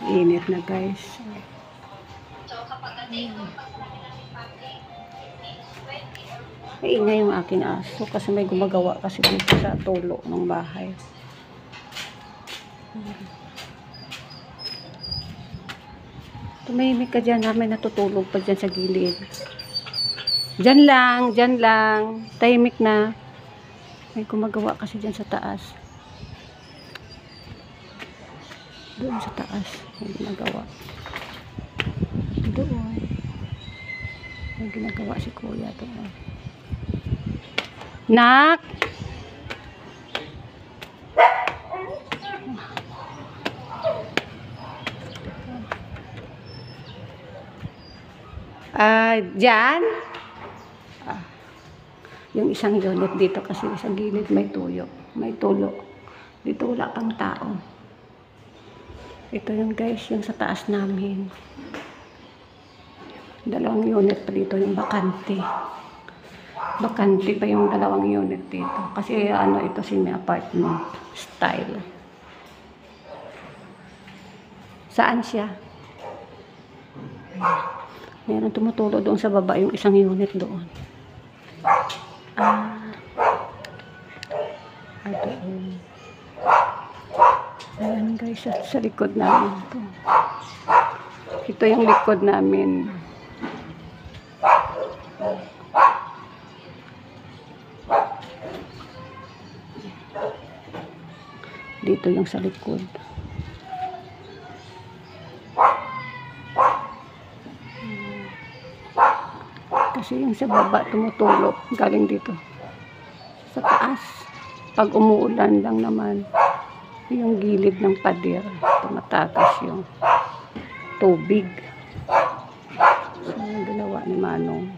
Init na guys. Maingay yung aking aso kasi may gumagawa kasi dito sa tulo ng bahay. Tumahimik ka dyan, may natutulog pa dyan sa gilid. Dyan lang. Tahimik na. May gumagawa kasi dyan sa taas. Doon sa taas, may ginagawa. Doon. May ginagawa si kuya doon. Nak! Dyan? Yung isang unit dito kasi sa gilid may tuyo. May tulo. Dito wala pang tao. Ito yung guys, yung sa taas namin. Dalawang unit pa dito, yung bakante. Bakante pa yung dalawang unit dito. Kasi ano, ito semi-apartment style. Saan siya? Meron tumutulo doon sa baba, yung isang unit doon. Doon. Ayan guys, sa likod namin ito. Ito yung likod namin. Dito yung sa likod. Kasi yung sa baba tumutulog galing dito sa taas. Pag umuulan lang naman, yung gilid ng pader tumatagas yung tubig. So yung ginawa ni Manong,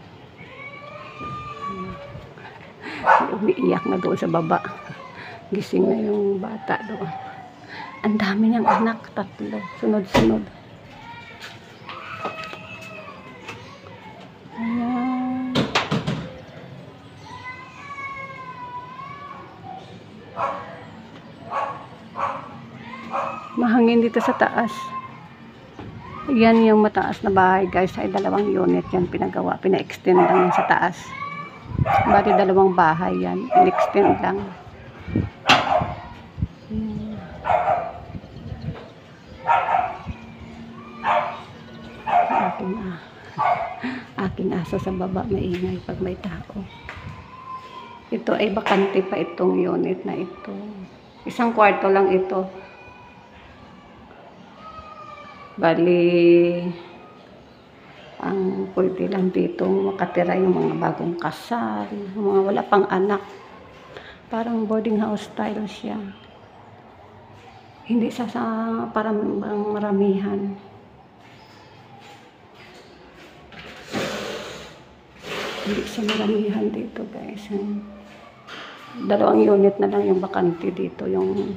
umiiyak na doon sa baba. Gising na yung bata doon. Ang dami niyang anak, 3 sunod-sunod. Ayan. Mahangin dito sa taas. Yan yung mataas na bahay guys, ay 2 unit yan pinagawa, pina-extend lang yan sa taas. Bali 2 bahay yan, in-extend lang. Aking aso sa baba, maingay pag may tao. Ito ay bakante pa itong unit na ito. 1 kwarto lang ito. Bali, ang pwede lang dito makatira yung mga bagong kasal, yung mga wala pang anak. Parang boarding house style siya. Hindi sa parang maramihan. Hindi siya maramihan dito guys. 2 unit na lang yung bakante dito, yung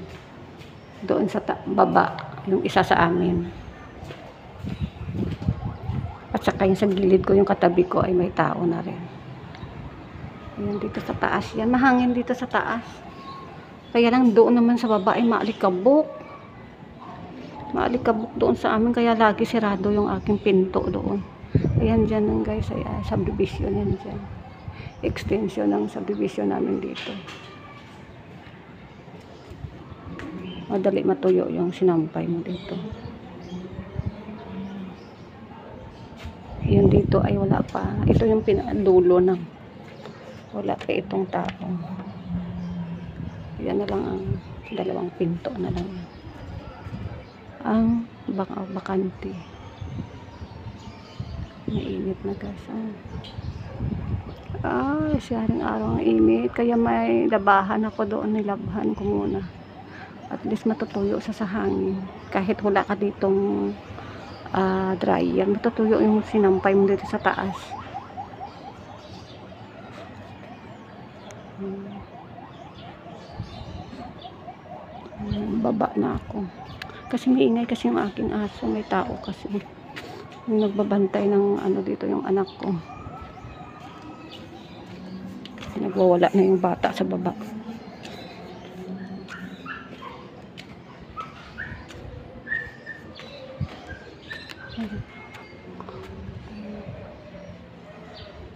doon sa baba, yung isa sa amin. At saka yung sa gilid ko, yung katabi ko ay may tao na rin. Ayan, dito sa taas yan. Mahangin dito sa taas. Kaya lang doon naman sa baba ay maalikabok. Maalikabok doon sa amin. Kaya lagi sirado yung aking pinto doon. Ayan dyan lang guys. Ay, subdivision yan dyan. Extension ng subdivision namin dito. Madali matuyo yung sinampay mo dito. Yan dito ay wala pa. Ito yung pinadulo ng wala pa itong tao. Yan na lang ang 2 pinto na lang. Ang bakante. Mainit na guys. Siyaring araw ang init. Kaya may labahan ako doon. Nilabhan ko muna. At least matutuyo sa hangin. Kahit wala ka ditong dryer, matutuyo yung sinampay mo dito sa taas. Baba na ako. Kasi maingay kasi yung aking aso. May tao kasi. Yung nagbabantay ng ano dito yung anak ko. Kasi nagwawala na yung bata sa baba.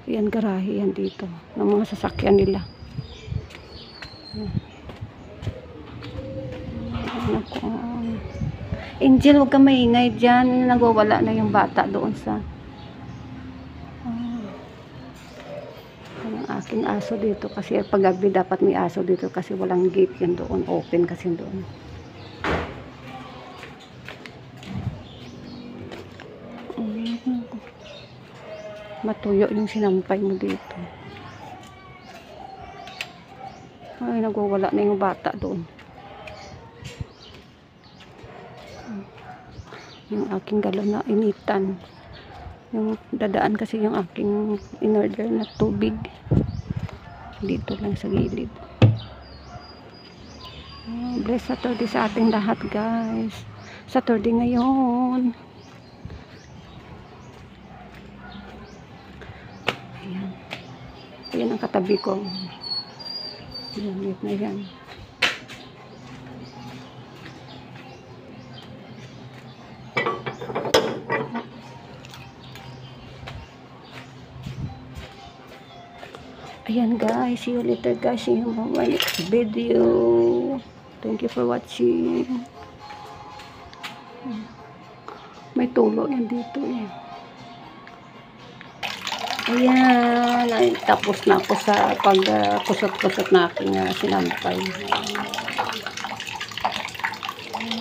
Ayan, garahe yan dito ng mga sasakyan nila. Naku. Angel, huwag ka maingay dyan. Nagwawala na yung bata doon sa yung aking aso dito. Kasi paggabi dapat may aso dito kasi walang gate yan doon. Open kasi doon. Matuyo yung sinampay mo dito. Ay, nagwawala na yung bata doon. Yung aking galon na initan. Yung dadaan kasi yung aking in-order na tubig. Dito lang sa gilid. Bless Saturday sa ating lahat, guys. Saturday ngayon. Ayan. Ayan ang katabi ko. Ayan, na yan. Ayan guys, see you later guys. See you on my next video. Thank you for watching. May tulo yan dito eh. Ayan, ay, tapos na ako sa pag-kusot-kusot na aking sinampay.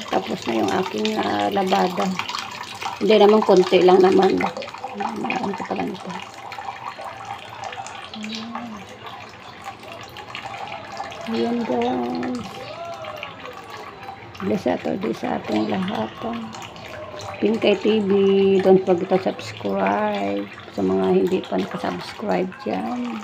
Tapos na yung aking labada. Hindi naman, konti lang naman. Ano ko pala nito. Ayan guys. Bless Saturday sa ating lahat. Pinkay TV. Don't forget to subscribe. Sa mga hindi pa nakasubscribe dyan.